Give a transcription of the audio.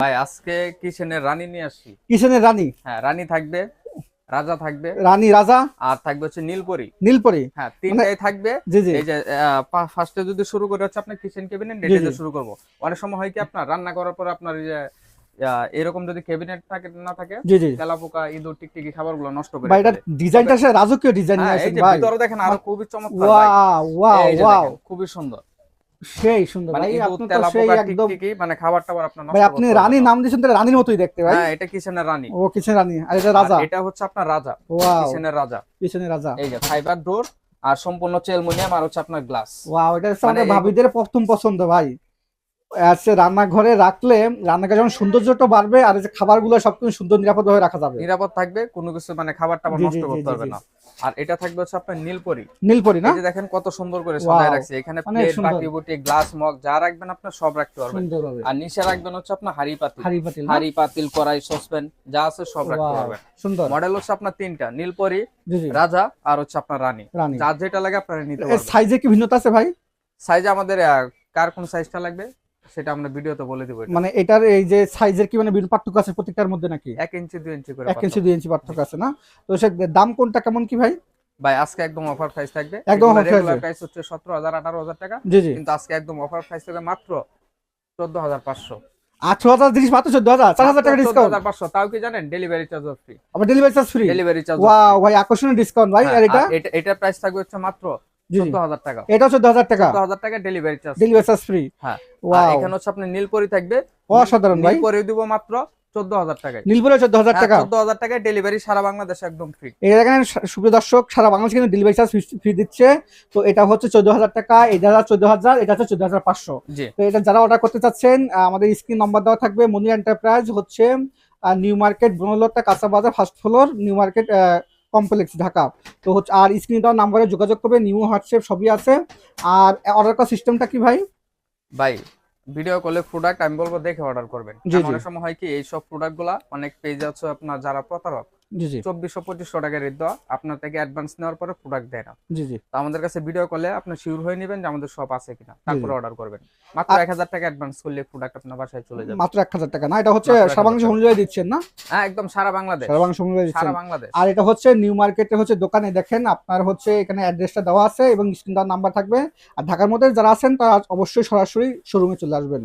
ভাই আজকে কিচেনের রানী নিয়ে আসছি। কিচেনের রানী? হ্যাঁ, রানী থাকবে, রাজা থাকবে, রানী রাজা আর থাকবে হচ্ছে নীলপরি। নীলপরি? হ্যাঁ, মানে তিনটাই থাকবে। জি জি এই যে ফার্স্টে যদি শুরু করে হচ্ছে আপনার কিচেন ক্যাবিনেট জি এটা জি দিয়ে শুরু করব। অনেক সময় হয় কি আপনার রান্না করার পর আপনার এই যে এরকম যদি ক্যাবিনেট থাকে না থাকে, জি জি তেলাপোকা ইঁদুর টিকটিকি খাবারগুলো নষ্ট করে ভাই, এটা ফেলে। তবে ডিজাইনটা সে রাজকীয় ডিজাইন নিয়ে হ্যাঁ, এই আসেন যে ভাই। ভিতরে দেখেন আরো খুবই চমৎকার ভাই। ওয়াও ওয়াও এই যে ওয়াও, দেখেন খুবই সুন্দর। সেই সুন্দর মানে ভাই, ইঁদুর আপনি তো সেই তেলাপোকা একদম টিকটিকি মানে খাবার টাবার আপনার ভাই, নষ্ট আপনি করতে পারবে রানীর না। নাম দিয়েছেন তাহলে রানীর মতোই দেখতে ভাই। হ্যাঁ, এটা কিচেনের রানী। ও কিচেন রানী, আর এটা আর রাজা? এটা হচ্ছে আপনার রাজা, ওয়াও, কিচেনের রাজা। কিচেনের রাজা। এই যে ফাইবার ডোর আর সম্পূর্ণ অ্যালুমিনিয়াম আর হচ্ছে আপনার গ্লাস। ওয়াও, এটা হচ্ছে মানে আমাদের ভাবিদের প্রথম পছন্দ ভাই। আচ্ছা, রান্নাঘরে রাখলে রান্নাঘরে যেমন সৌন্দর্যটা বাড়বে, আর এই যে খাবারগুলো সবকিছু সুন্দর নিরাপদ ভাবে রাখা যাবে। নিরাপদ থাকবে, কোনো কিছু মানে খাবার টাবার জি জি নষ্ট জি করতে জি পারবে জি না। আর এটা থাকবে হচ্ছে আপনার নীলপরি। নীলপরি না? এই যে দেখেন কত সুন্দর করে সাজায় ওয়াও, রাখছে, এখানে অনেক প্লেট সুন্দর, বাটি বুটি গ্লাস মগ যা রাখবেন আপনার সব রাখতে পারবেন। সুন্দর হবে। আর নিচে রাখবেন হচ্ছে আপনার হাড়ি পাতিল। হাড়ি পাতিল না? হাড়ি পাতিল কড়াই সসপ্যান যা আছে সব রাখতে ওয়াও, পারবেন। সুন্দর। মডেল হচ্ছে আপনার তিনটা, নীলপরি, জি জি রাজা আর হচ্ছে আপনার রানী। রানী। যার যেটা লাগে আপনারা নিতে এর পারবেন। সাইজে কি ভিন্নতা আছে ভাই? সাইজ আমাদের কার কোন সাইজটা লাগবে সেটা আমরা ভিডিওতে বলে দিব। এটা মানে এটার এই যে সাইজের কি মানে বিভিন্ন পার্থক্য আছে প্রত্যেকটার মধ্যে নাকি? 1 ইঞ্চি 2 ইঞ্চি করে 1 ইঞ্চি পার্থক্য। 2 ইঞ্চি পার্থক্য আছে না? তো সে দাম কোনটা কেমন কি ভাই? ভাই আজকে একদম অফার প্রাইস থাকবে। একদম অফার রেগুলার প্রাইসে? প্রাইস হচ্ছে 17,000 18,000 টাকা, জি জি। কিন্তু আজকে একদম অফার প্রাইস থাকবে মাত্র 14,500। 18,000 জিনিস মাত্র 14,000, 4,000 টাকা ডিসকাউন্ট। 14,500, তাও কি জানেন ডেলিভারি চার্জ ফ্রি। আবার delivery charge free? Delivery charge wow free. ভাই, আকর্ষণীয় ডিসকাউন্ট ভাই। হ্যাঁ, আর এটা? আর এটার প্রাইস থাকবে হচ্ছে মাত্র জি জি, 14,000 টাকা। এটাও 14,000 টাকা? 14,000 টাকা delivery charge. Delivery charge free? হ্যাঁ। আর ওয়াও, এখানে হচ্ছে আপনি নীলপরি থাকবে। অসাধারণ ভাই। নীলপরি দিব মাত্র 14,000 টাকায়। নীলপরি 14,000 টাকা? 14,000 টাকায় ডেলিভারি সারা বাংলাদেশে একদম ফ্রি। এখানে সুপ্রিয় দর্শক, সারা বাংলাদেশে কিন্তু ডেলিভারি চার্জ ফ্রি দিচ্ছে। তো এটা হচ্ছে 14,000 টাকা, এটা 14,000, এটা হচ্ছে 14,500। জি। তো এটা যারা অর্ডার করতে চাচ্ছেন, আমাদের স্ক্রিন নাম্বার দেওয়া থাকবে। মনি এন্টারপ্রাইজ হচ্ছে নিউ মার্কেট, বনলতা, কাঁচা বাজার, first floor, new market complex, Dhaka. তো হচ্ছে আর স্ক্রিন দেওয়া নাম্বারে যোগাযোগ করবে, নিউ হোয়াটসঅ্যাপ সবই আছে। আর অর্ডার করার সিস্টেমটা কি ভাই? ভাই ভিডিও কলে প্রোডাক্ট আমি বলবো দেখে অর্ডার করবেন। জি কারণ জি অনেক সময় হয় কি এই সব প্রোডাক্ট গুলা অনেক পেজ আছে আপনার যারা প্রতারক, জি জি 2400-2500 টাকা রেট দেওয়া, আপনার থেকে অ্যাডভান্স নেওয়ার পরে প্রোডাক্ট দেয় না। জি জি তো আমাদের কাছে ভিডিও কলে আপনি শিওর হয়ে নেবেন যে আমাদের শপ আছে কিনা, জি তারপরে জি। অর্ডার করবেন। মাত্র আর 1,000 টাকা অ্যাডভান্স করলে প্রোডাক্ট আপনার বাসায় চলে যাবে। মাত্র 1,000 টাকা না? এটা হচ্ছে মাত্র সারা 1,000 বাংলাদেশ টাকা। হোম ডেলিভারি দিচ্ছেন না? হ্যাঁ, একদম সারা বাংলাদেশ। সারা বাংলাদেশ হোম ডেলিভারি দিচ্ছেন। সারা বাংলাদেশ। আর এটা হচ্ছে নিউ মার্কেটে হচ্ছে দোকানে দেখেন, আপনার হচ্ছে এখানে অ্যাড্রেসটা দেওয়া আছে এবং স্ক্রিন দেওয়ার নাম্বার থাকবে। আর ঢাকার মধ্যে যারা আছেন তারা অবশ্যই সরাসরি শোরুমে চলে আসবেন।